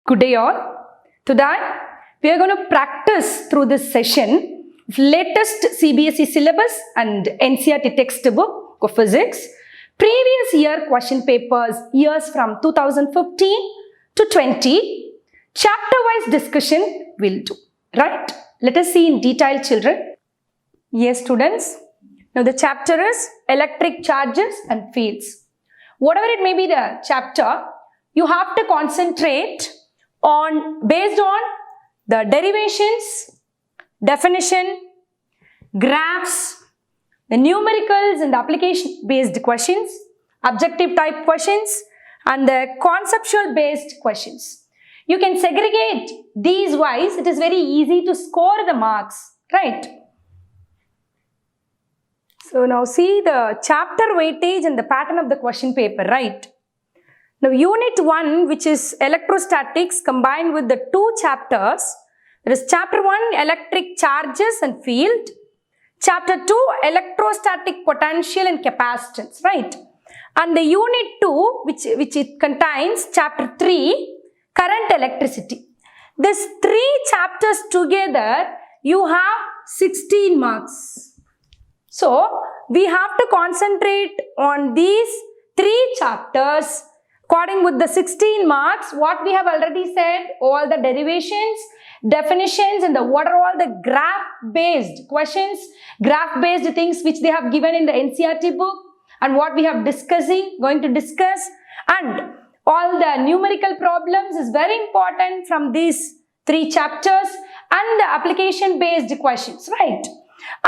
Good day all. Today we are going to practice through this session latest CBSE syllabus and NCERT textbook of physics, previous year question papers years from 2015 to 20, chapter wise discussion will do. Right? Let us see in detail, children. Yes, students. Now the chapter is electric charges and fields. Whatever it may be the chapter, you have to concentrate on based on the derivations, definition, graphs, the numericals and the application based questions, objective type questions and the conceptual based questions. You can segregate these wise, it is very easy to score the marks, right? So now see the chapter weightage and the pattern of the question paper, right? Now unit 1, which is electrostatics combined with the two chapters, there is chapter 1 electric charges and field, chapter 2 electrostatic potential and capacitance, right? And the unit 2 which it contains chapter 3 current electricity. These three chapters together you have 16 marks. So we have to concentrate on these three chapters according with the 16 marks. What we have already said, all the derivations, definitions and what are all the graph based questions, graph based things which they have given in the NCERT book and what we have going to discuss, and all the numerical problems is very important from these three chapters and the application based questions, right?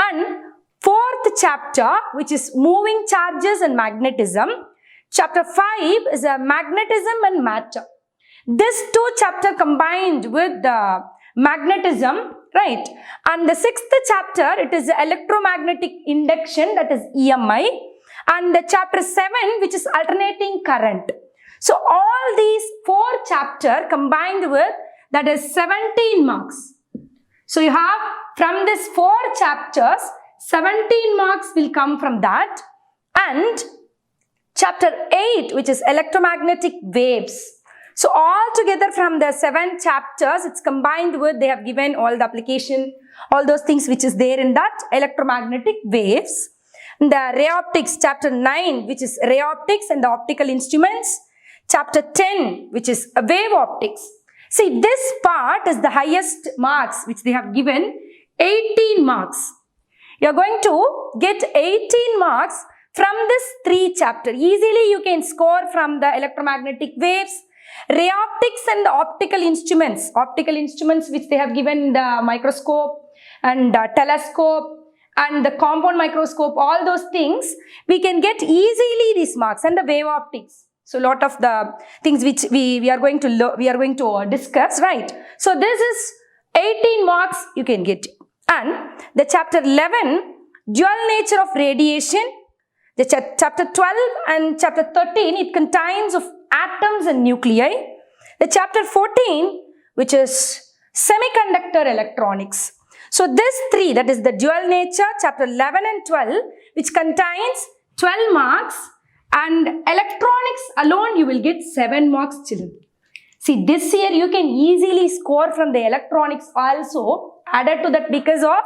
And fourth chapter, which is moving charges and magnetism. Chapter 5 is a magnetism and matter. This two chapter combined with the magnetism, right? And the sixth chapter, it is electromagnetic induction, that is EMI. And the chapter 7, which is alternating current. So all these four chapters combined with, that is 17 marks. So you have from these four chapters, 17 marks will come from that. And chapter 8, which is electromagnetic waves. So all together from the 7 chapters, it's combined with, they have given all the application, all those things which is there in that electromagnetic waves. The ray optics, chapter 9, which is ray optics and the optical instruments. Chapter 10, which is wave optics. See, this part is the highest marks which they have given, 18 marks. You are going to get 18 marks from this three chapter. Easily you can score from the electromagnetic waves, ray optics and the optical instruments which they have given the microscope and the telescope and the compound microscope, all those things, we can get easily these marks, and the wave optics. So lot of the things which we are going to discuss, right? So this is 18 marks you can get. And the chapter 11, dual nature of radiation. The chapter 12 and chapter 13, it contains of atoms and nuclei. The chapter 14, which is semiconductor electronics. So this three, that is the dual nature, chapter 11 and 12, which contains 12 marks, and electronics alone you will get 7 marks, children. See, this year you can easily score from the electronics also, added to that because of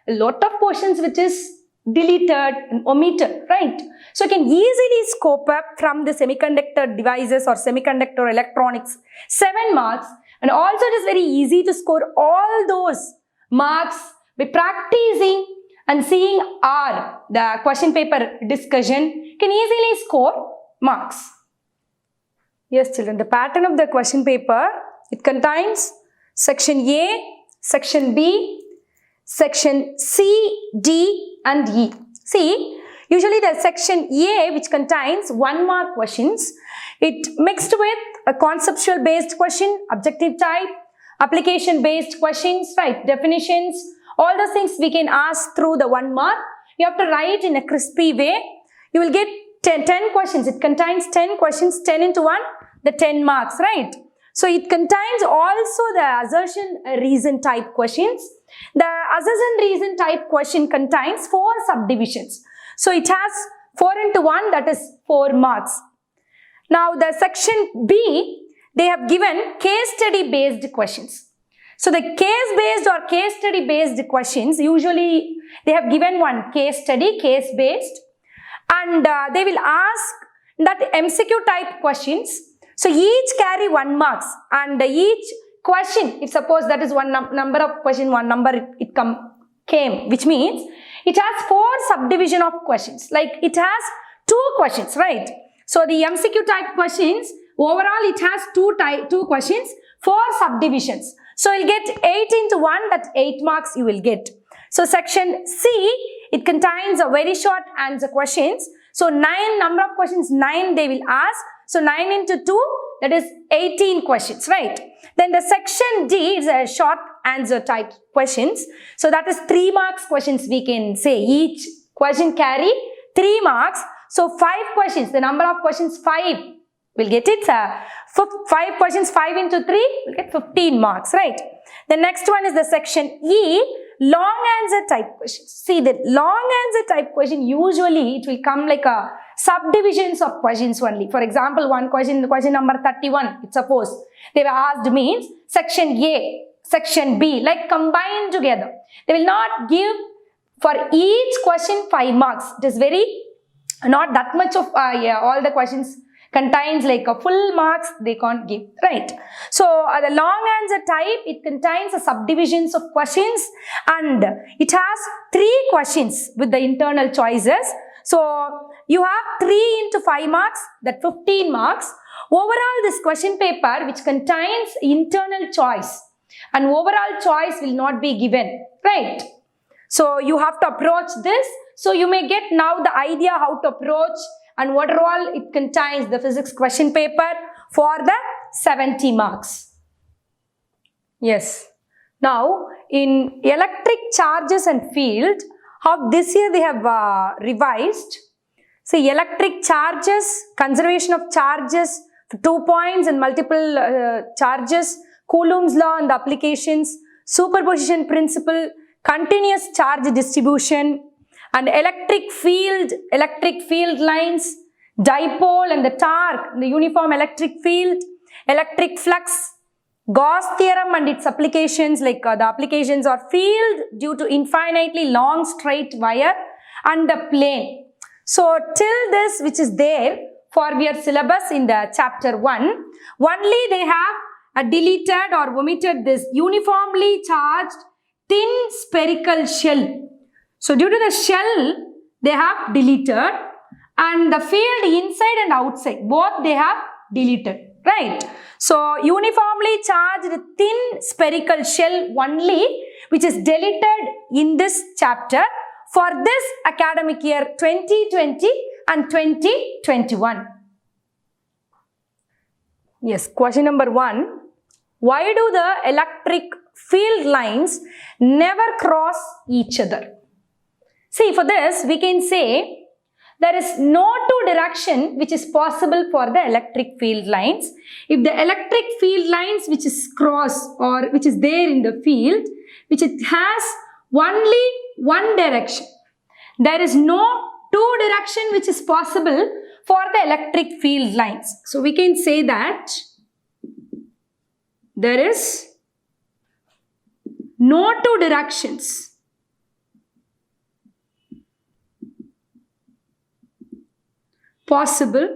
a lot of portions which is deleted and omitted, right? So you can easily scope up from the semiconductor devices or semiconductor electronics 7 marks, and also it is very easy to score all those marks by practicing and seeing the question paper discussion, can easily score marks. Yes, children, the pattern of the question paper, it contains section A, section B, section C, D and E. See, usually the section A, which contains 1 mark questions, it mixed with a conceptual based question, objective type, application based questions, right, definitions, all those things we can ask through the 1 mark. You have to write in a crispy way. You will get 10 questions. It contains 10 questions, 10 into 1, the 10 marks, right? So it contains also the assertion reason type questions. The assertion reason type question contains 4 subdivisions. So it has 4 into 1, that is 4 marks. Now the section B, they have given case study based questions. So the case based or case study based questions, usually they have given one case study, case based, and they will ask that MCQ type questions. So each carry 1 marks, and each question, if suppose that is one number of question, one number it came, which means it has 4 subdivision of questions, like it has 2 questions, right? So the MCQ type questions, overall it has 2 questions, 4 subdivisions. So you'll get 8 into 1, that 8 marks you will get. So section C, it contains a very short answer questions. So 9 number of questions, 9 they will ask. So 9 into 2, that is 18 questions, right? Then the section D is a short answer type questions. So that is 3 marks questions, we can say. Each question carry 3 marks. So 5 questions, the number of questions 5, we'll get it. 5 questions, 5 into 3, we'll get 15 marks, right? The next one is the section E, long answer type questions. See, the long answer type question, usually it will come like a subdivisions of questions only. For example, one question, question number 31, it's suppose they were asked means section A, section B, like combined together. They will not give for each question 5 marks. It is very, not that much of all the questions contains like a full marks they can't give, right? So the long answer type, it contains a subdivisions of questions, and it has 3 questions with the internal choices. So you have 3 into 5 marks, that 15 marks. Overall this question paper which contains internal choice, and overall choice will not be given, right? So you have to approach this. So you may get now the idea how to approach and what all it contains, the physics question paper for the 70 marks. Yes. Now in electric charges and field, how this year they have revised. See, electric charges, conservation of charges, 2 points and multiple charges, Coulomb's law and the applications, superposition principle, continuous charge distribution, and electric field lines, dipole and the torque, the uniform electric field, electric flux, Gauss theorem and its applications, like the applications are field due to infinitely long straight wire and the plane. So till this which is there for your syllabus in the chapter 1, only they have deleted or omitted this uniformly charged thin spherical shell. So due to the shell, they have deleted, and the field inside and outside, both they have deleted, right? So uniformly charged thin spherical shell only, which is deleted in this chapter for this academic year 2020 and 2021. Yes, question number 1. Why do the electric field lines never cross each other? See, for this we can say there is no 2 direction which is possible for the electric field lines. If the electric field lines which is cross or which is there in the field, which it has only 1 direction, there is no 2 direction which is possible for the electric field lines. So we can say that there is no 2 directions possible,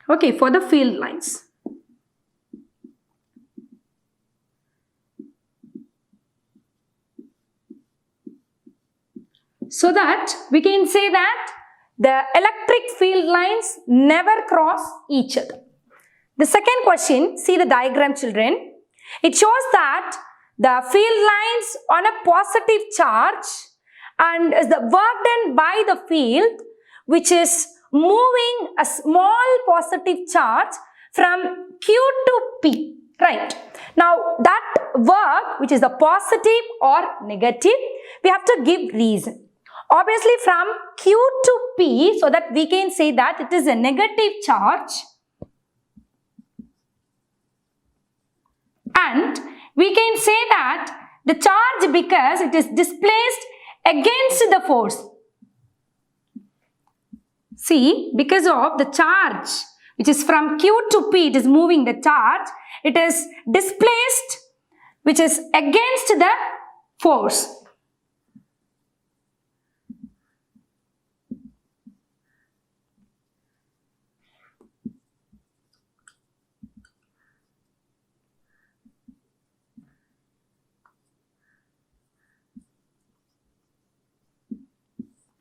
okay, for the field lines. So that we can say that the electric field lines never cross each other. The second question, see the diagram children. It shows that the field lines on a positive charge and is the work done by the field which is moving a small positive charge from Q to P, right? Now that work which is the positive or negative, we have to give reason. Obviously from Q to P, so that we can say that it is a negative charge, and we can say that the charge because it is displaced against the force. See, because of the charge which is from Q to P, it is moving the charge, it is displaced, which is against the force.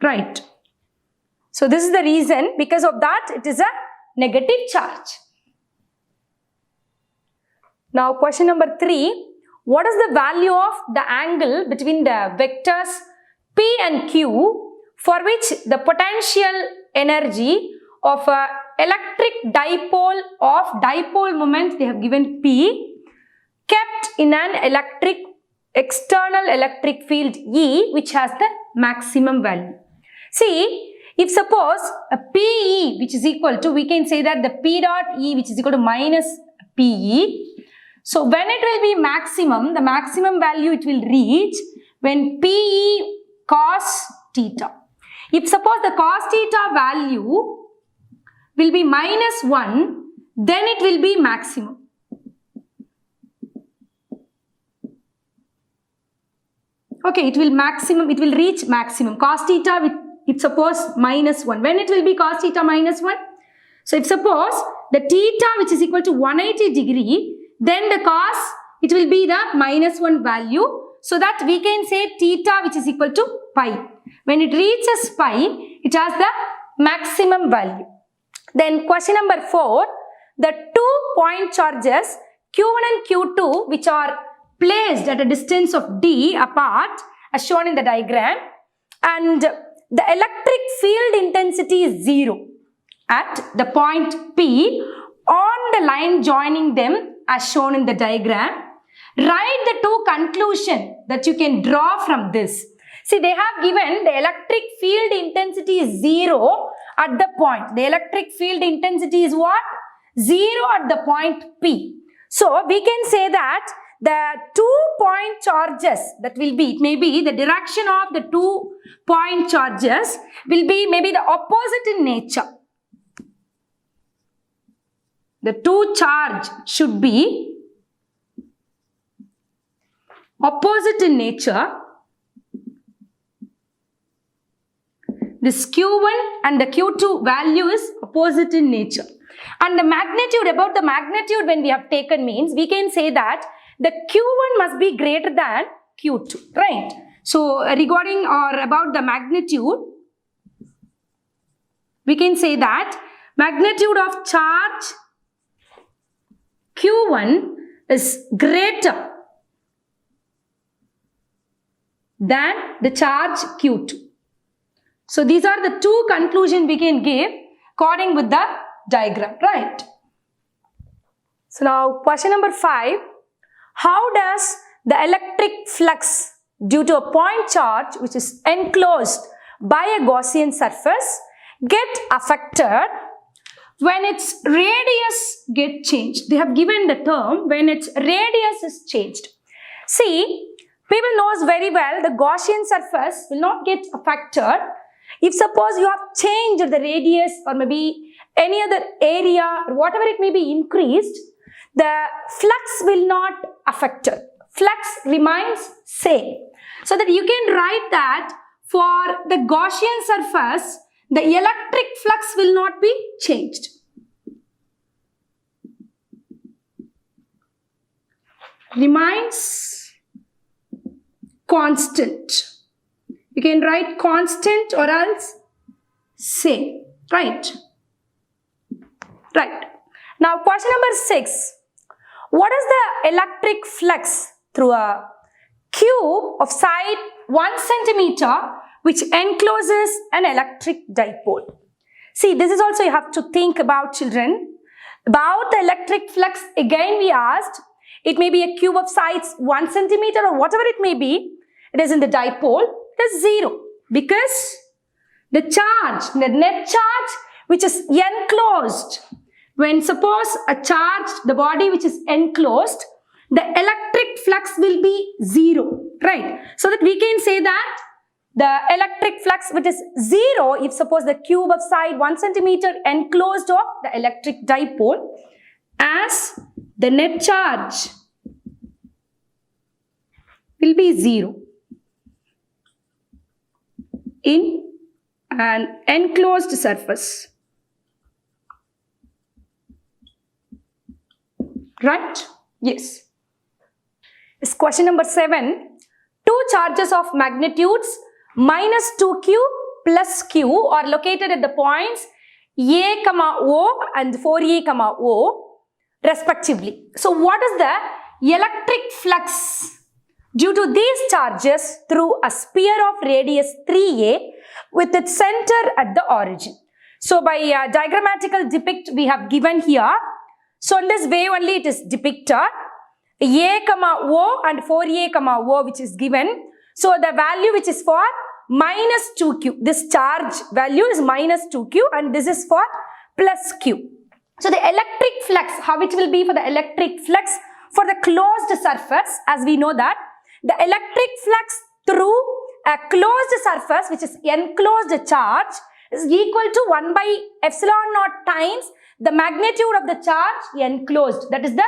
Right. So this is the reason, because of that it is a negative charge. Now question number 3. What is the value of the angle between the vectors P and Q for which the potential energy of a electric dipole of dipole moment they have given P kept in an external electric field E which has the maximum value? See, if suppose a PE which is equal to, we can say that the P dot E which is equal to minus PE. So when it will be maximum, the maximum value it will reach when PE cos theta. If suppose the cos theta value will be minus 1, then it will be maximum. Okay, it will reach maximum. Cos theta with, if suppose minus 1. When it will be cos theta minus 1? So if suppose the theta which is equal to 180 degree, then the cos, it will be the minus 1 value. So that we can say theta which is equal to pi. When it reaches pi, it has the maximum value. Then question number 4. The 2 point charges Q1 and Q2 which are placed at a distance of d apart as shown in the diagram, and the electric field intensity is 0 at the point P on the line joining them as shown in the diagram. Write the 2 conclusions that you can draw from this. See, they have given the electric field intensity is 0 at the point. The electric field intensity is what? 0 at the point P. So, we can say that the 2 point charges that will be, it may be the direction of the 2 point charges will be maybe the opposite in nature. The 2 charge should be opposite in nature. This Q1 and the Q2 value is opposite in nature. And the magnitude, about the magnitude when we have taken means, we can say that the Q1 must be greater than Q2, right? So, regarding or about the magnitude, we can say that magnitude of charge Q1 is greater than the charge Q2. So, these are the 2 conclusions we can give according with the diagram, right? So, now question number 5. How does the electric flux due to a point charge which is enclosed by a Gaussian surface get affected when its radius get changed? They have given the term when its radius is changed. See, people knows very well the Gaussian surface will not get affected if suppose you have changed the radius or maybe any other area or whatever it may be increased, the flux will not affected. Flux remains same. So that you can write that for the Gaussian surface, the electric flux will not be changed. Remains constant. You can write constant or else same, right? Right. Now question number 6. What is the electric flux through a cube of side 1 centimeter which encloses an electric dipole? See, this is also you have to think about, children. About the electric flux, again we asked, it may be a cube of sides 1 centimeter or whatever it may be. It is in the dipole, it is 0 because the charge, the net charge which is enclosed, when suppose a charge, the body which is enclosed, the electric flux will be 0, right? So that we can say that the electric flux which is 0 if suppose the cube of side 1 centimeter enclosed of the electric dipole, as the net charge will be 0 in an enclosed surface. Right? Yes. This question number 7. Two charges of magnitudes minus 2q plus q are located at the points A, O and 4A, O respectively. So what is the electric flux due to these charges through a sphere of radius 3a with its center at the origin? So by diagrammatical depict we have given here. So in this way only it is depicted. A, O and 4A, O which is given. So the value which is for minus 2q. This charge value is minus 2q and this is for plus q. So the electric flux, how it will be for the electric flux for the closed surface, as we know that the electric flux through a closed surface which is enclosed charge is equal to 1 by epsilon naught times the magnitude of the charge enclosed. That is the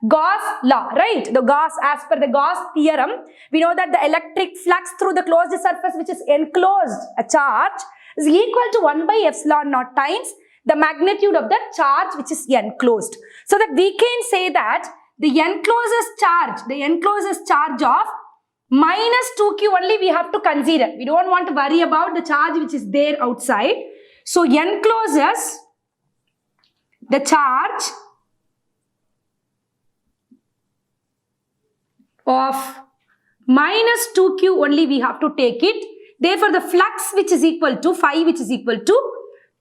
Gauss law, right? The Gauss, as per the Gauss theorem, we know that the electric flux through the closed surface which is enclosed a charge is equal to 1 by epsilon naught times the magnitude of the charge which is enclosed. So that we can say that the enclosest charge of minus 2q only we have to consider. We don't want to worry about the charge which is there outside. So encloses the charge of minus 2q only we have to take it. Therefore, the flux which is equal to phi which is equal to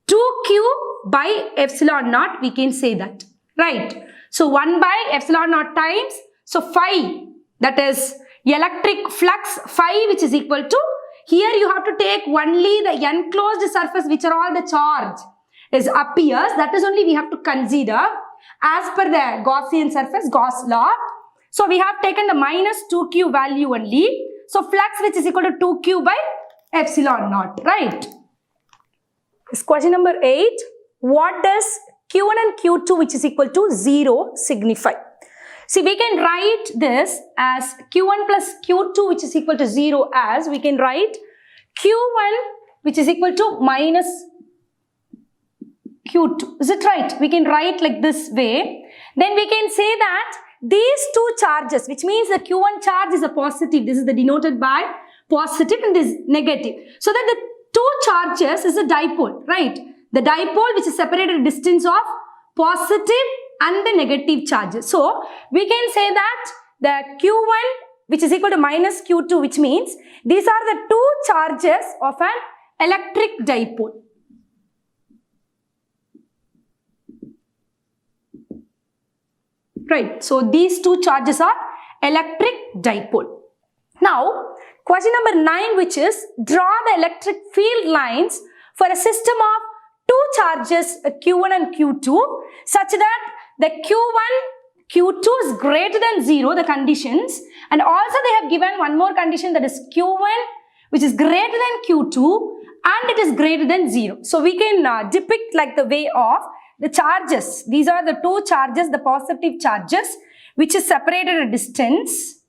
2q by epsilon naught, we can say that, right? So 1 by epsilon naught times, so phi, that is electric flux phi which is equal to, here you have to take only the enclosed surface which are all the charge is appears, that is only we have to consider as per the Gaussian surface, Gauss law. So we have taken the minus 2q value only. So flux which is equal to 2q by epsilon naught, right? This question number 8. What does Q1 and Q2 which is equal to 0 signify? See, we can write this as Q1 plus Q2 which is equal to 0 as we can write Q1 which is equal to minus Q2. Is it right? We can write like this way. Then we can say that these two charges, which means the Q1 charge is a positive. This is the denoted by positive and this negative. So that the two charges is a dipole, right? The dipole which is separated distance of positive and the negative charges. So we can say that the Q1 which is equal to minus Q2, which means these are the two charges of an electric dipole. Right, so these two charges are electric dipole. Now, question number 9, which is draw the electric field lines for a system of two charges Q1 and Q2 such that the Q1, Q2 is greater than 0, the conditions, and also they have given one more condition, that is Q1 which is greater than Q2 and it is greater than 0. So we can depict like the way of the charges. These are the two charges, the positive charges which is separated a distance,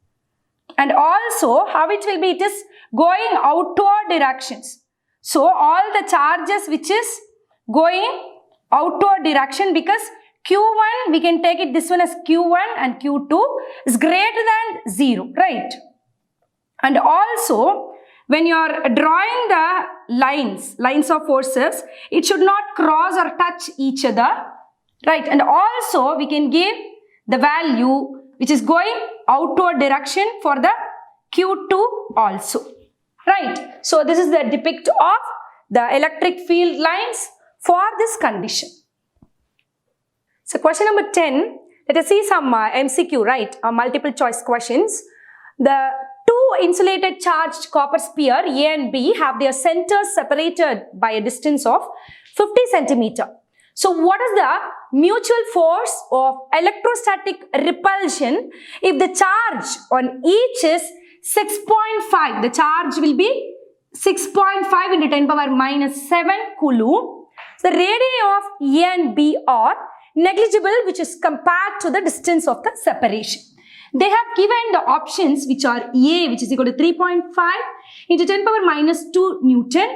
and also how it will be, it is going outward directions. So all the charges which is going outward direction, because Q1 we can take it this one as Q1 and Q2 is greater than 0, right? And also when you are drawing the lines of forces, it should not cross or touch each other, right? And also we can give the value which is going outward direction for the Q2 also, right? So this is the depict of the electric field lines for this condition. So question number 10, let us see some MCQ, right? Multiple choice questions. The two insulated charged copper sphere A and B have their centers separated by a distance of 50 centimeter. So what is the mutual force of electrostatic repulsion if the charge on each is 6.5? The charge will be 6.5 into 10 power minus 7 coulomb. The radii of A and B are negligible, which is compared to the distance of the separation. They have given the options which are A, which is equal to 3.5 into 10 power minus 2 Newton,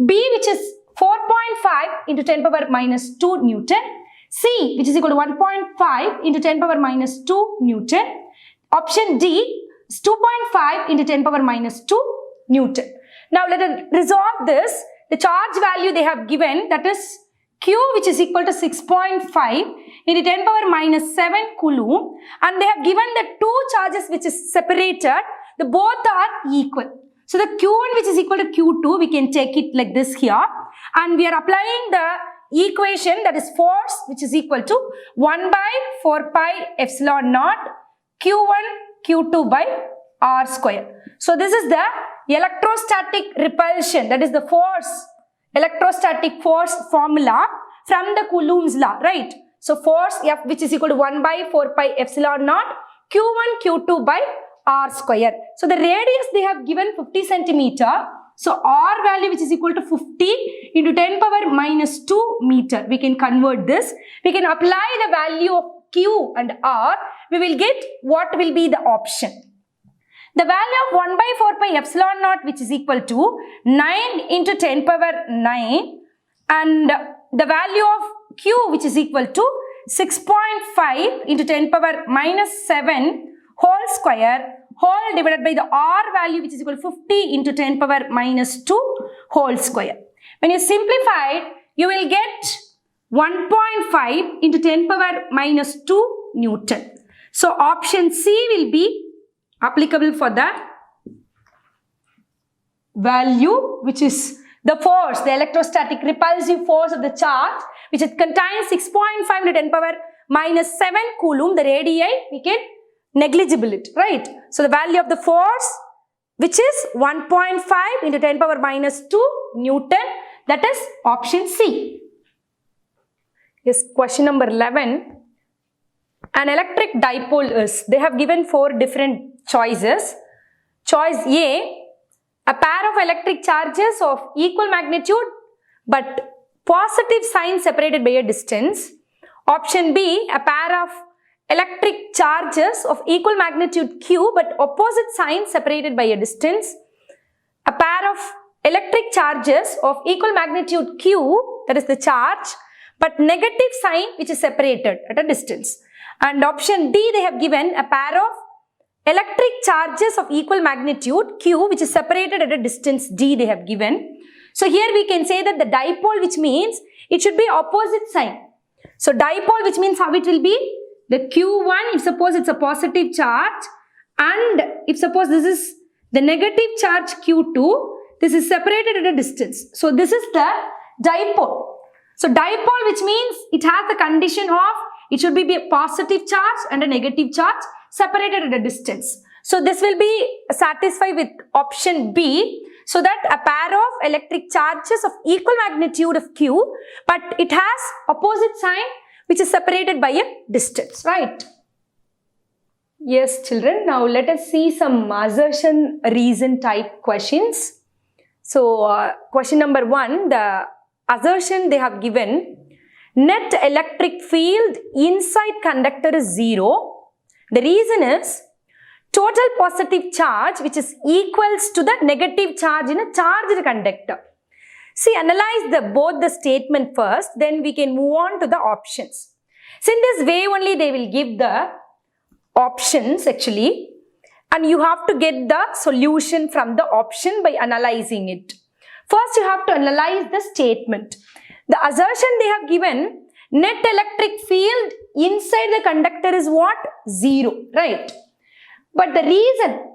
B, which is 4.5 into 10 power minus 2 Newton, C, which is equal to 1.5 into 10 power minus 2 Newton. Option D is 2.5 into 10 power minus 2 Newton. Now let us resolve this. The charge value they have given, that is Q, which is equal to 6.5 into 10 power minus 7 coulomb, and they have given the two charges which is separated, the both are equal. So the Q1 which is equal to Q2, we can take it like this here, and we are applying the equation, that is force, which is equal to 1 by 4 pi epsilon naught Q1 Q2 by R square. So this is the electrostatic repulsion, that is the force, electrostatic force formula from the Coulomb's law, right? So force F, which is equal to 1 by 4 pi epsilon naught Q1 Q2 by R square. So the radius they have given 50 centimeter. So R value, which is equal to 50 into 10 power minus 2 meter. We can convert this. We can apply the value of Q and R. We will get what will be the option. The value of 1 by 4 pi epsilon naught, which is equal to 9 into 10 power 9, and the value of Q, which is equal to 6.5 into 10 power minus 7 whole square, whole divided by the R value, which is equal to 50 into 10 power minus 2 whole square. When you simplify it, you will get 1.5 into 10 power minus 2 Newton. So option C will be applicable for the value, which is the force, the electrostatic repulsive force of the charge, which it contains 6.5 into 10 power minus 7 coulomb. The radii, we can negligible it, right? So the value of the force, which is 1.5 into 10 power minus 2 Newton, that is option C. Yes, question number 11. An electric dipole is, they have given 4 different choices. Choice A, a pair of electric charges of equal magnitude but positive sign separated by a distance. Option B, a pair of electric charges of equal magnitude Q but opposite sign separated by a distance. A pair of electric charges of equal magnitude Q, that is the charge, but negative sign which is separated at a distance. And option D, they have given a pair of electric charges of equal magnitude Q, which is separated at a distance D, they have given. So here we can say that the dipole, which means it should be opposite sign. So dipole, which means how it will be? The Q1, if suppose it's a positive charge, and if suppose this is the negative charge Q2, this is separated at a distance. So this is the dipole. So dipole, which means it has the condition of it should be a positive charge and a negative charge separated at a distance. So this will be satisfied with option B, so that a pair of electric charges of equal magnitude of Q, but it has opposite sign which is separated by a distance, right? Yes, children. Now let us see some assertion reason type questions. So question number 1, the assertion they have given, net electric field inside conductor is 0. The reason is total positive charge which is equals to the negative charge in a charged conductor. See, analyze both the statement first, then we can move on to the options. So in this way only they will give the options actually, and you have to get the solution from the option by analyzing it. First you have to analyze the statement. The assertion they have given, net electric field inside the conductor is what? 0, right? But the reason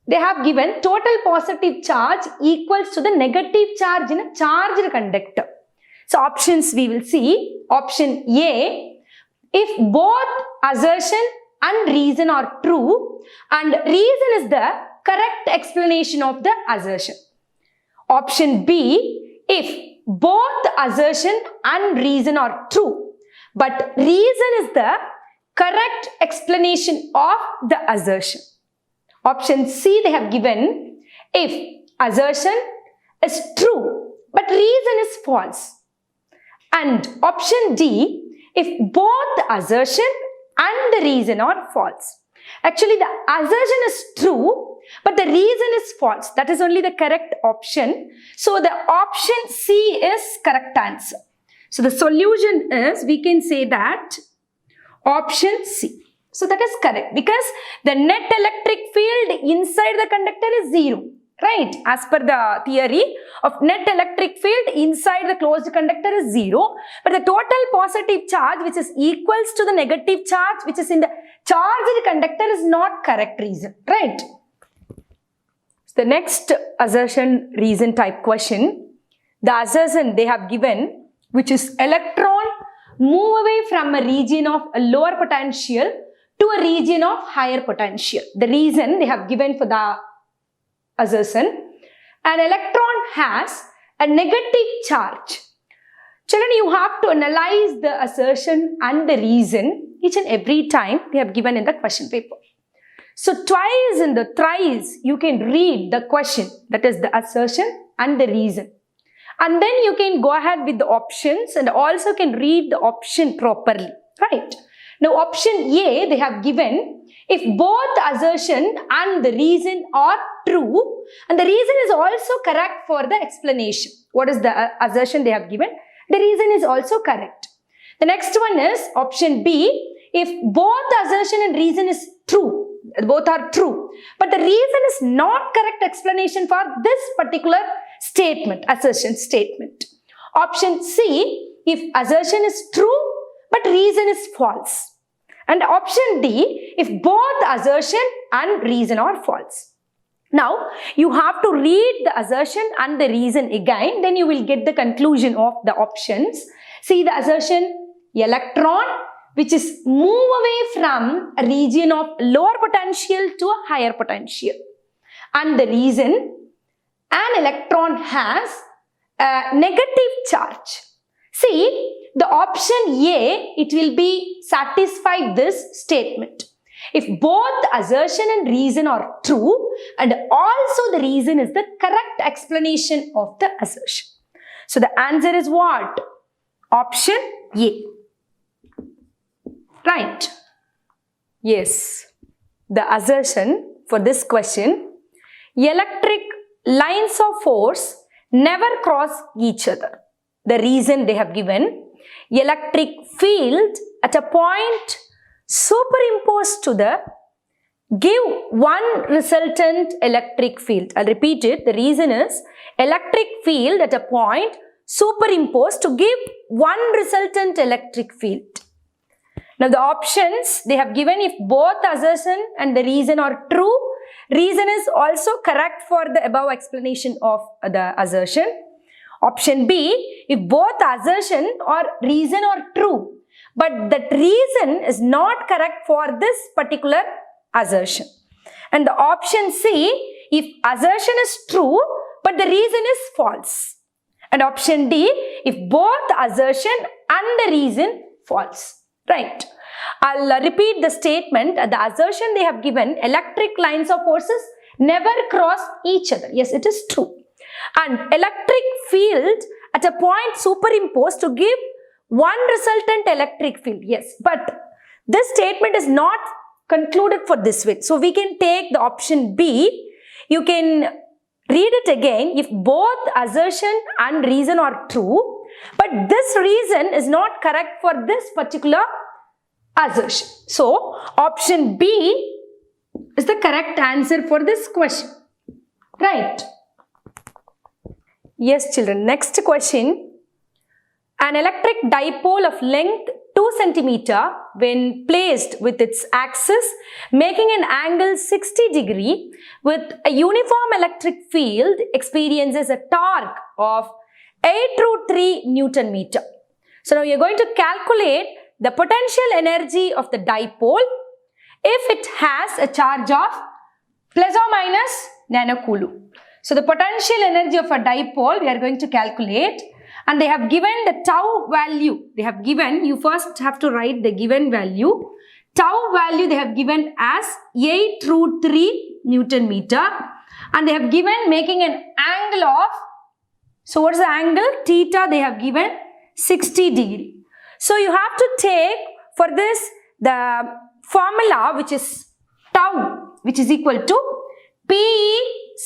they have given total positive charge equals to the negative charge in a charged conductor. So options we will see. Option A, if both assertion and reason are true, and reason is the correct explanation of the assertion. Option B, if both assertion and reason are true, but reason is the correct explanation of the assertion. Option C they have given, if assertion is true, but reason is false. And option D, if both the assertion and the reason are false. Actually, the assertion is true, but the reason is false. That is only the correct option. So the option C is correct answer. So the solution is, we can say that option C. So that is correct because the net electric field inside the conductor is 0. Right, as per the theory of net electric field inside the closed conductor is 0, but the total positive charge which is equals to the negative charge which is in the charged conductor is not correct reason, right? The next assertion reason type question, the assertion they have given which is electron move away from a region of a lower potential to a region of higher potential. The reason they have given for the assertion, an electron has a negative charge. Children, you have to analyze the assertion and the reason each and every time they have given in the question paper. So twice and thrice you can read the question, that is the assertion and the reason. And then you can go ahead with the options and also can read the option properly, right? Now option A they have given, if both the assertion and the reason are true, and the reason is also correct for the explanation. What is the assertion they have given? The reason is also correct. The next one is option B, if both the assertion and reason is true, both are true, but the reason is not correct explanation for this particular statement, assertion statement. Option C, if assertion is true, but reason is false. And option D, if both assertion and reason are false. Now, you have to read the assertion and the reason again, then you will get the conclusion of the options. See the assertion, electron, which is move away from a region of lower potential to a higher potential. And the reason, an electron has a negative charge. See, the option A, it will be satisfy this statement. If both assertion and reason are true and also the reason is the correct explanation of the assertion. So the answer is what? Option A. Right? Yes. The assertion for this question, electric lines of force never cross each other. The reason they have given, electric field at a point superimposed to the give one resultant electric field. I'll repeat it. The reason is electric field at a point superimposed to give one resultant electric field. Now the options they have given, if both assertion and the reason are true, reason is also correct for the above explanation of the assertion. Option B, if both assertion or reason are true, but that reason is not correct for this particular assertion. And the option C, if assertion is true, but the reason is false. And option D, if both assertion and the reason false. Right. I'll repeat the statement. The assertion they have given, electric lines of forces never cross each other. Yes, it is true. And electric field at a point superimposed to give one resultant electric field. Yes, but this statement is not concluded for this way. So we can take the option B. You can read it again. If both assertion and reason are true, but this reason is not correct for this particular assertion. So option B is the correct answer for this question. Right? Yes, children. Next question. An electric dipole of length 2 cm when placed with its axis making an angle 60 degree with a uniform electric field experiences a torque of 8√3 Newton meter. So now you are going to calculate the potential energy of the dipole if it has a charge of plus or minus nanocoulomb. So the potential energy of a dipole we are going to calculate, and they have given the tau value. They have given, you first have to write the given value. Tau value they have given as 8√3 Newton meter, and they have given making an angle of So what is the angle? Theta they have given 60 degree. So you have to take for this the formula which is tau, which is equal to PE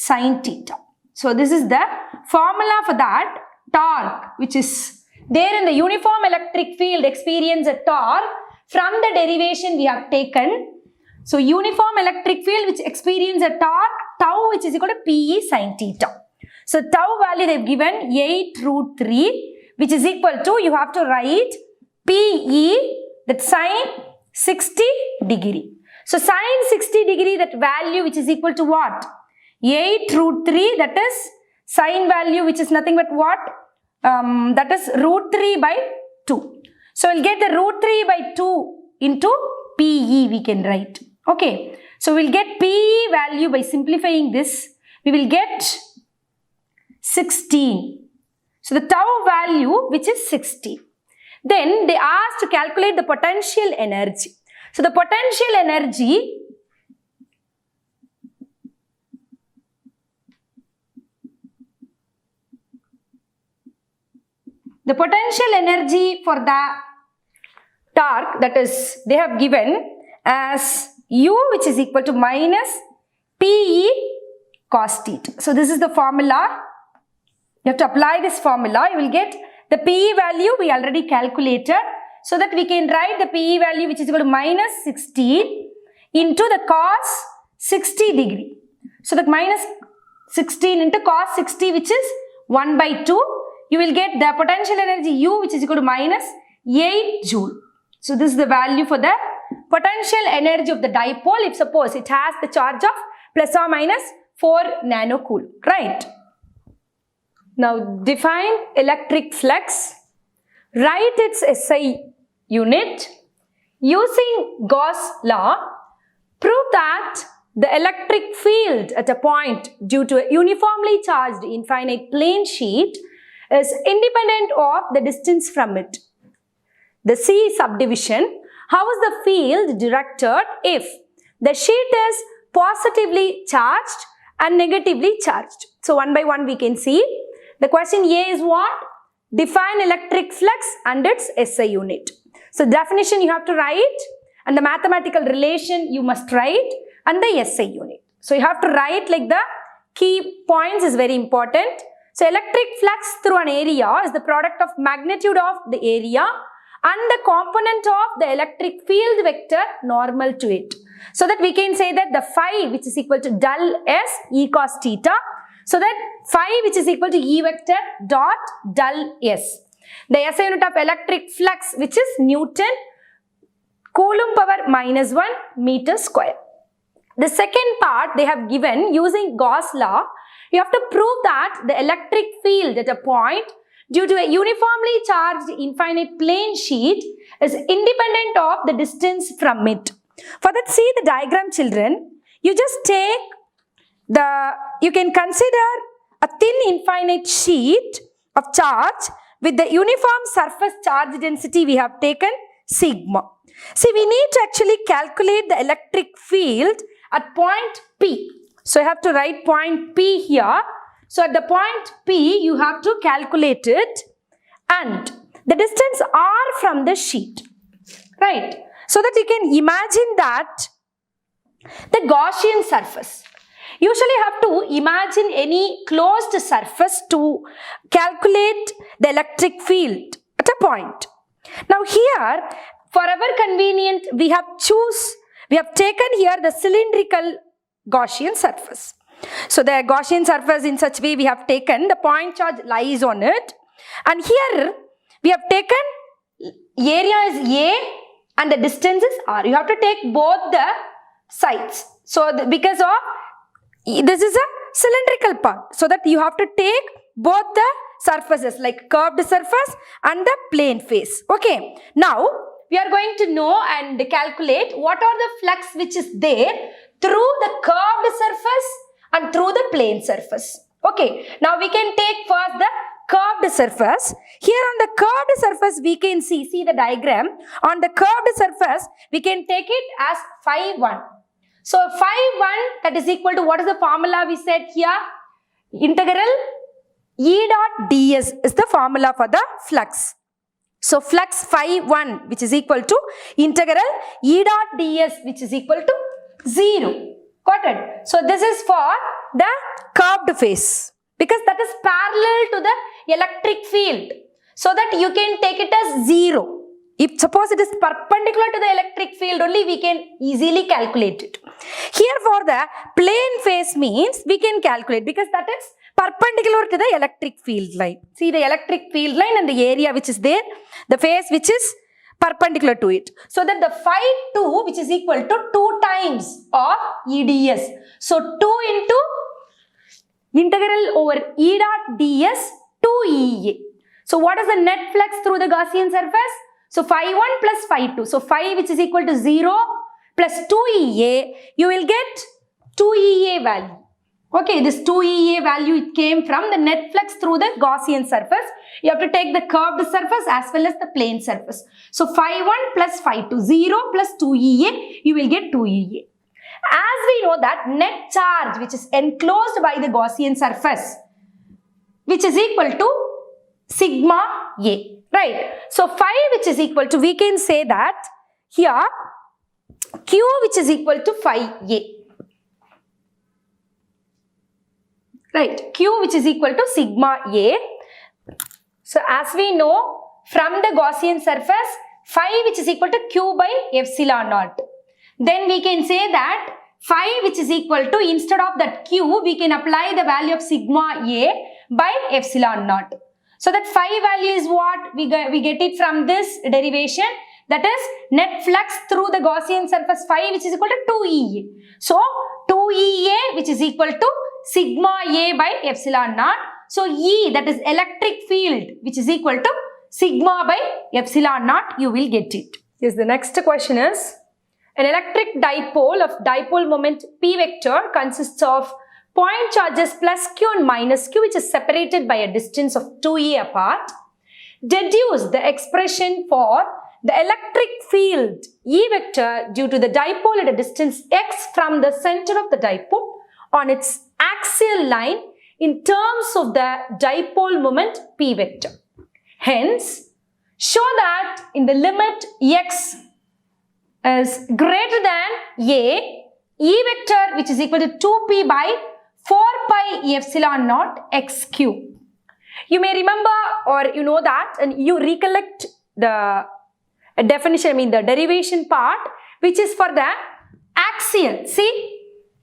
sin theta. So this is the formula for that torque, which is there in the uniform electric field experience a torque. From the derivation we have taken. So uniform electric field which experience a torque, tau, which is equal to PE sin theta. So tau value they have given 8 root 3, which is equal to, you have to write PE, that sine 60 degree. So sine 60 degree, that value which is equal to what? 8 root 3, that is sine value which is nothing but what? That is root 3 by 2. So we'll get the root 3 by 2 into PE we can write. Okay. So we'll get PE value by simplifying this. We will get 16. So the tau value which is 60. Then they asked to calculate the potential energy. So the potential energy for the torque, that is they have given as U, which is equal to minus PE cos theta. So this is the formula. You have to apply this formula. You will get the PE value we already calculated, so that we can write the PE value which is equal to minus 16 into the cos 60 degree. So that minus 16 into cos 60, which is 1 by 2. You will get the potential energy U, which is equal to minus 8 joule. So this is the value for the potential energy of the dipole if suppose it has the charge of plus or minus 4 nanocoulomb, right? Now define electric flux, write its SI unit, using Gauss law, prove that the electric field at a point due to a uniformly charged infinite plane sheet is independent of the distance from it. The C subdivision, how is the field directed if the sheet is positively charged and negatively charged? So one by one we can see. The question A is what? Define electric flux and its SI unit. So definition you have to write, and the mathematical relation you must write, and the SI unit. So you have to write like the key points is very important. So electric flux through an area is the product of magnitude of the area and the component of the electric field vector normal to it. So that we can say that the phi which is equal to del S E cos theta. So that phi which is equal to E vector dot del S. The SI unit of electric flux which is Newton Coulomb power minus 1 meter square. The second part they have given using Gauss law. You have to prove that the electric field at a point due to a uniformly charged infinite plane sheet is independent of the distance from it. For that, see the diagram, children. You just take you can consider a thin infinite sheet of charge with the uniform surface charge density we have taken sigma. See, we need to actually calculate the electric field at point P. So I have to write point P here. So at the point P, you have to calculate it, and the distance R from the sheet, right? So that you can imagine that the Gaussian surface. Usually you have to imagine any closed surface to calculate the electric field at a point. Now here, for our convenient, we have taken here the cylindrical Gaussian surface. So the Gaussian surface in such way we have taken, the point charge lies on it, and here we have taken area is A and the distance is R. You have to take both the sides. So because of this is a cylindrical part, so that you have to take both the surfaces like curved surface and the plane face. Okay, now we are going to know and calculate what are the flux which is there through the curved surface and through the plane surface. Okay, now we can take first the curved surface. Here on the curved surface we can see the diagram. On the curved surface we can take it as phi 1. So phi 1, that is equal to, what is the formula we said here? Integral E dot ds is the formula for the flux. So flux phi 1 which is equal to integral E dot ds which is equal to 0. Got it? So this is for the curved phase because that is parallel to the electric field. So that you can take it as 0. If suppose it is perpendicular to the electric field only, we can easily calculate it. Here for the plane phase means we can calculate because that is perpendicular to the electric field line. See the electric field line and the area which is there, the phase which is perpendicular to it. So that the phi 2 which is equal to 2 times of EDS. So 2 into integral over E dot ds 2EA. So what is the net flux through the Gaussian surface? So phi 1 plus phi 2. So phi which is equal to 0 plus 2EA, you will get 2EA value. Okay, this 2EA value it came from the net flux through the Gaussian surface. You have to take the curved surface as well as the plane surface. So phi 1 plus phi 2, 0 plus 2EA, you will get 2EA. As we know that net charge which is enclosed by the Gaussian surface, which is equal to sigma A. Right. So phi which is equal to, we can say that here Q which is equal to phi A. Right. Q which is equal to sigma A. So as we know from the Gaussian surface, phi which is equal to Q by epsilon naught. Then we can say that phi which is equal to, instead of that Q, we can apply the value of sigma A by epsilon naught. So that phi value is what? We get it from this derivation, that is net flux through the Gaussian surface phi which is equal to 2EA. So 2EA which is equal to sigma A by epsilon naught. So E, that is electric field, which is equal to sigma by epsilon naught, you will get it. Yes, the next question is, an electric dipole of dipole moment P vector consists of point charges plus Q and minus Q, which is separated by a distance of 2E apart. Deduce the expression for the electric field E vector due to the dipole at a distance x from the center of the dipole on its axial line in terms of the dipole moment P vector. Hence, show that in the limit x is greater than A, E vector which is equal to 2P by 4 pi epsilon naught xq. You may remember or you know that and you recollect the definition, the derivation part, which is for the axial. See,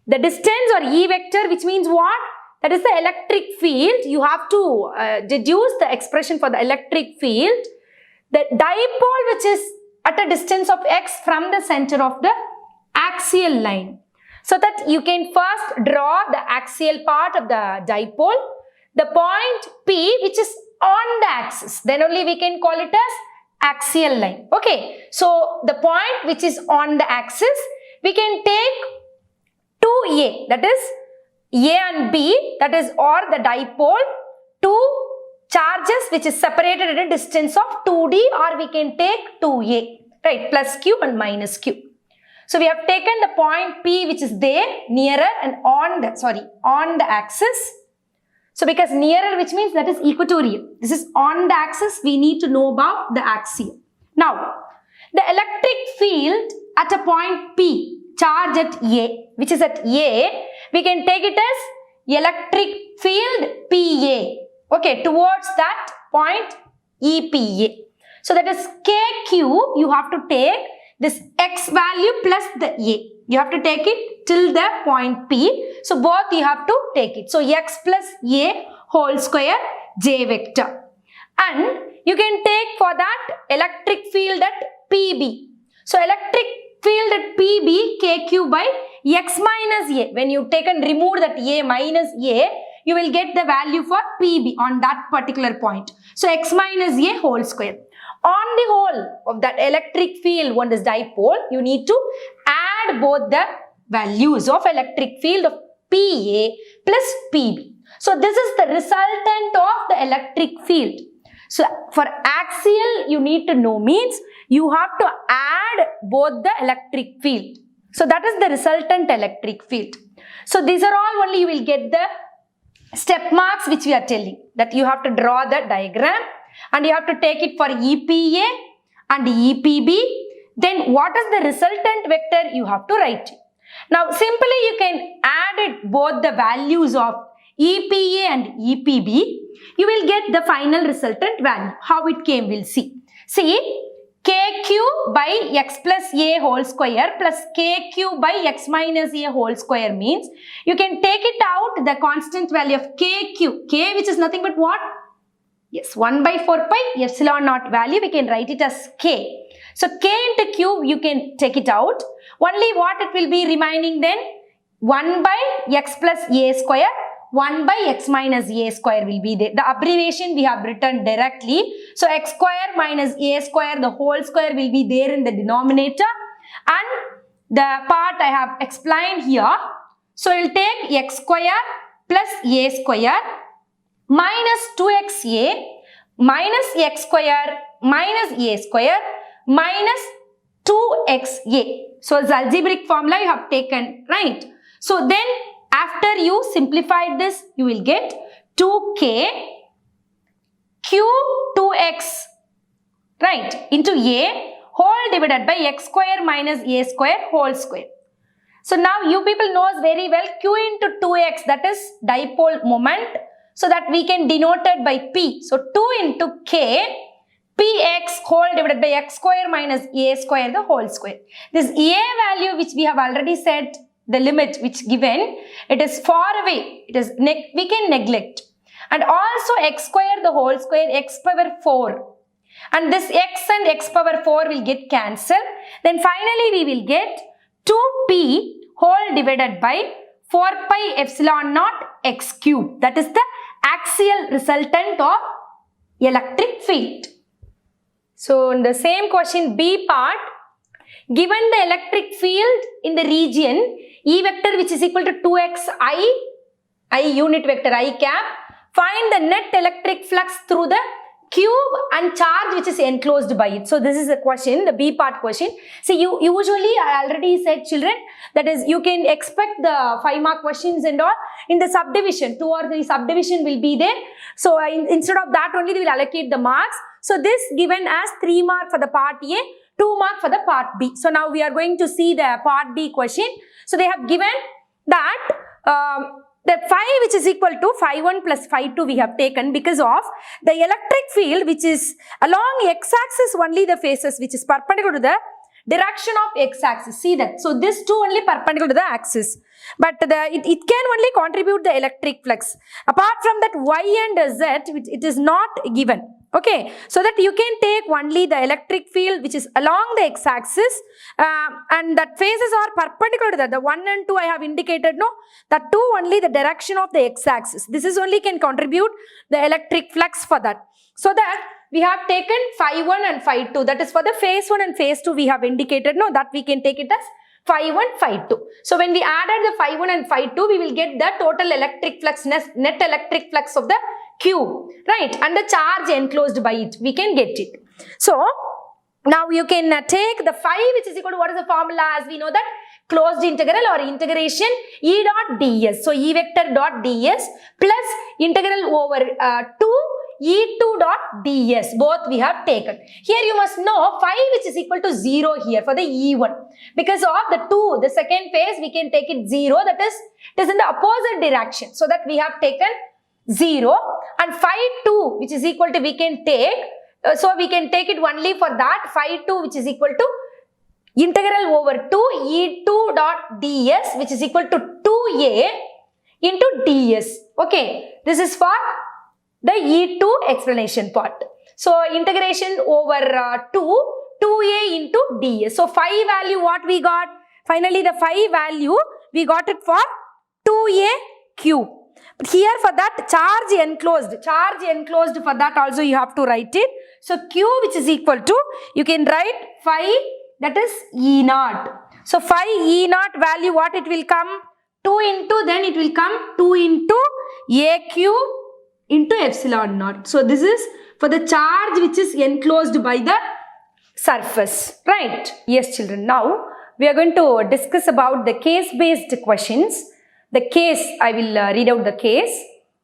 the distance or E vector, which means what? That is the electric field. You have to deduce the expression for the electric field. The dipole which is at a distance of x from the center of the axial line. So that you can first draw the axial part of the dipole, the point P which is on the axis. Then only we can call it as axial line. Okay. So the point which is on the axis, we can take 2A, that is A and B, that is or the dipole, two charges which is separated at a distance of 2D, or we can take 2A, right, plus Q and minus Q. So we have taken the point P which is there nearer and on the axis. So because nearer which means that is equatorial. This is on the axis, we need to know about the axial. Now, the electric field at a point P, charge at A, which is at A, we can take it as electric field PA, okay, towards that point EPA. So that is KQ, you have to take this x value plus the A. You have to take it till the point P. So both you have to take it. So x plus A whole square J vector. And you can take for that electric field at PB. So electric field at PB KQ by x minus A. When you take and remove that A minus A, you will get the value for PB on that particular point. So x minus A whole square. On the whole of that electric field on this dipole, you need to add both the values of electric field of PA plus PB. So this is the resultant of the electric field. So for axial, you need to know means you have to add both the electric field. So that is the resultant electric field. So these are all only you will get the step marks which we are telling, that you have to draw the diagram and you have to take it for EPA and EPB. Then what is the resultant vector? You have to write it. Now simply you can add it both the values of EPA and EPB. You will get the final resultant value. How it came, we'll see. See, KQ by x plus a whole square plus KQ by x minus a whole square means you can take it out the constant value of KQ. K, which is nothing but what? Yes, 1 by 4 pi epsilon naught value, we can write it as K. So K into Q, you can take it out. Only what it will be remaining then? 1 by x plus a square, 1 by x minus a square will be there. The abbreviation we have written directly. So x square minus a square, the whole square will be there in the denominator. And the part I have explained here. So you will take x square plus a square minus 2xa minus x square minus a square minus 2xa. So it's algebraic formula you have taken, right? So then after you simplify this, you will get 2k q 2x, right, into a whole divided by x square minus a square whole square. So now you people knows very well q into 2x, that is dipole moment. So that we can denote it by p. So 2 into k px whole divided by x square minus a square the whole square. This a value which we have already said, the limit which given, it is far away, it is we can neglect. And also x square the whole square, x power 4. And this x and x power 4 will get cancelled. Then finally we will get 2p whole divided by 4 pi epsilon naught x cube. That is the axial resultant of electric field. So in the same question B part, given the electric field in the region E vector which is equal to 2xi, I unit vector I cap, find the net electric flux through the cube and charge which is enclosed by it. So this is the question, the B part question. See, you usually, I already said children, that is you can expect the 5 mark questions and all in the subdivision, 2 or 3 subdivision will be there. So instead of that only they will allocate the marks. So this given as 3 mark for the part A, 2 mark for the part B. So now we are going to see the part B question. So they have given that the phi which is equal to phi 1 plus phi 2 we have taken because of the electric field which is along x-axis only the phases which is perpendicular to the direction of x-axis. See that. So this two only perpendicular to the axis. But it can only contribute the electric flux. Apart from that y and z, it is not given. Okay, so that you can take only the electric field which is along the x-axis and that phases are perpendicular to that. The 1 and 2 I have indicated, no, that 2 only the direction of the x-axis. This is only can contribute the electric flux for that. So that we have taken phi 1 and phi 2, that is for the phase 1 and phase 2 we have indicated, no, that we can take it as phi 1, phi 2. So when we added the phi 1 and phi 2, we will get the total electric flux, net electric flux of the cube, right, and the charge enclosed by it, we can get it. So now you can take the phi which is equal to, what is the formula, as we know that, closed integral or integration E dot ds. So E vector dot ds plus integral over 2 E2 dot ds, both we have taken. Here you must know phi which is equal to 0 here for the E1. Because of the 2, the second phase, we can take it 0, that is, it is in the opposite direction. So that we have taken 0 and phi 2 which is equal to, we can take, so we can take it only for that, phi 2 which is equal to integral over 2 E2 dot ds which is equal to 2a into ds. Okay, this is for the E2 explanation part. So integration over 2a into ds. So phi value what we got? Finally the phi value we got it for 2a cube. But here for that charge enclosed for that also you have to write it. So q which is equal to, you can write phi, that is E naught. So phi E naught value what it will come? 2 into, then it will come 2 into a cube into epsilon naught. So this is for the charge which is enclosed by the surface, right? Yes children, now we are going to discuss about the case based questions. The case, I will read out the case.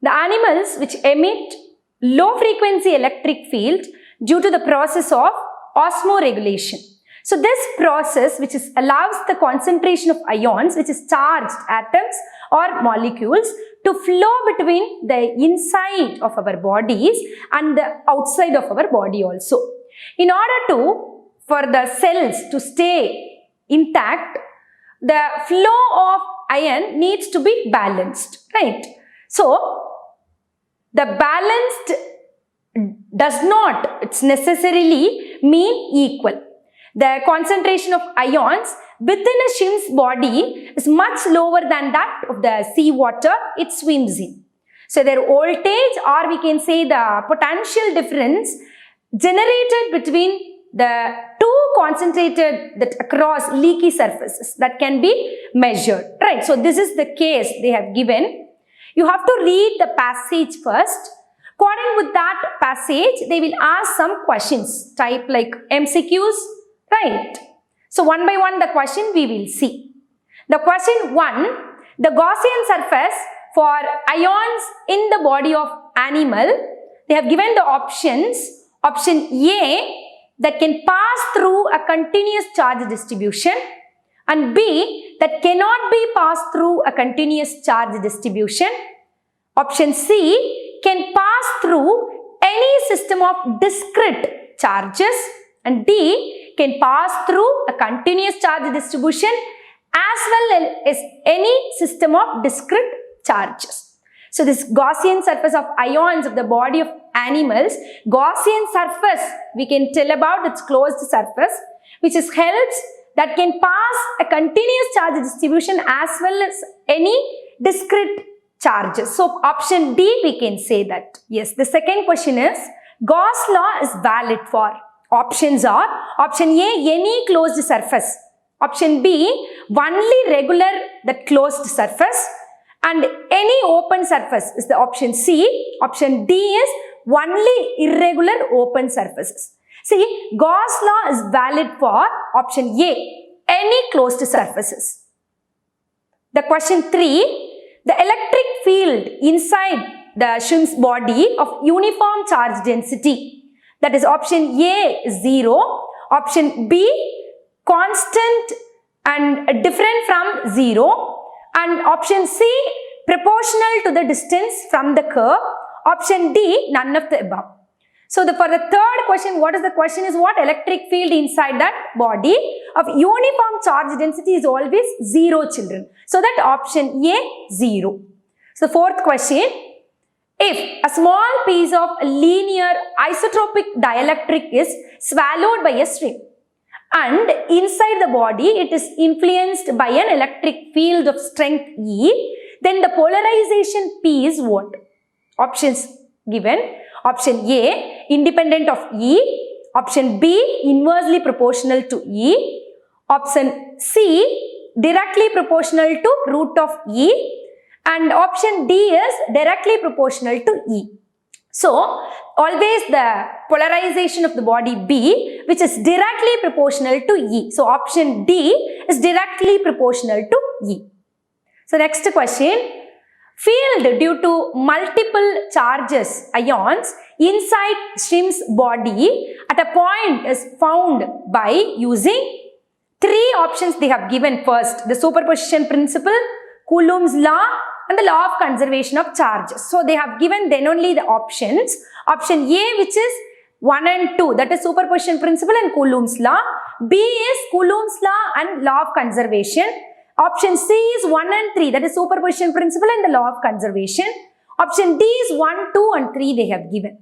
The animals which emit low frequency electric field due to the process of osmoregulation. So this process which allows the concentration of ions, which is charged atoms or molecules, to flow between the inside of our bodies and the outside of our body also. In order for the cells to stay intact, the flow of ion needs to be balanced, right? So the balanced does not necessarily mean equal. The concentration of ions within a shrimp's body is much lower than that of the seawater it swims in. So their voltage, or we can say the potential difference generated between the two concentrated that across leaky surfaces, that can be measured, right? So this is the case they have given. You have to read the passage first. According with that passage, they will ask some questions type like MCQs, right? So one by one the question we will see. The question 1, the Gaussian surface for ions in the body of animal, they have given the options. Option A, that can pass through a continuous charge distribution, and B, that cannot be passed through a continuous charge distribution. Option C, can pass through any system of discrete charges, and D, can pass through a continuous charge distribution as well as any system of discrete charges. So this Gaussian surface of ions of the body of animals, Gaussian surface we can tell about its closed surface, which helps that can pass a continuous charge distribution as well as any discrete charges. So option D we can say that. Yes, the second question is, Gauss law is valid for. Options are, option A, any closed surface. Option B, only regular that closed surface. And any open surface is the option C. Option D is only irregular open surfaces. See, Gauss law is valid for option A, any closed surfaces. The question 3, the electric field inside the shrimp's body of uniform charge density. That is option A is 0, option B constant and different from 0, and option C proportional to the distance from the curve, option D none of the above. So for the third question, what is the question is what electric field inside that body of uniform charge density is always 0, children. So that option A 0. So the fourth question, if a small piece of linear isotropic dielectric is swallowed by a shrimp and inside the body it is influenced by an electric field of strength E, then the polarization P is what? Options given. Option A, independent of E. Option B, inversely proportional to E. Option C, directly proportional to root of E. And option D is directly proportional to E. So, always the polarization of the body B, which is directly proportional to E. So, option D is directly proportional to E. So, next question. Field due to multiple charges, ions, inside shrimp's body at a point is found by using 3 options they have given first. The superposition principle, Coulomb's law, and the law of conservation of charges. So, they have given then only the options. Option A, which is 1 and 2, that is superposition principle and Coulomb's law. B is Coulomb's law and law of conservation. Option C is 1 and 3, that is superposition principle and the law of conservation. Option D is 1, 2 and 3 they have given.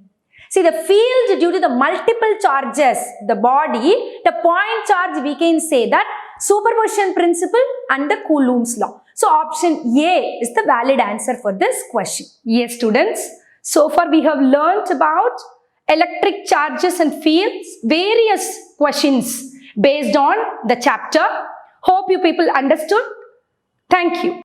See, the field due to the multiple charges, the body, the point charge we can say that superposition principle and the Coulomb's law. So, option A is the valid answer for this question. Yes, students. So far we have learnt about electric charges and fields, various questions based on the chapter. Hope you people understood. Thank you.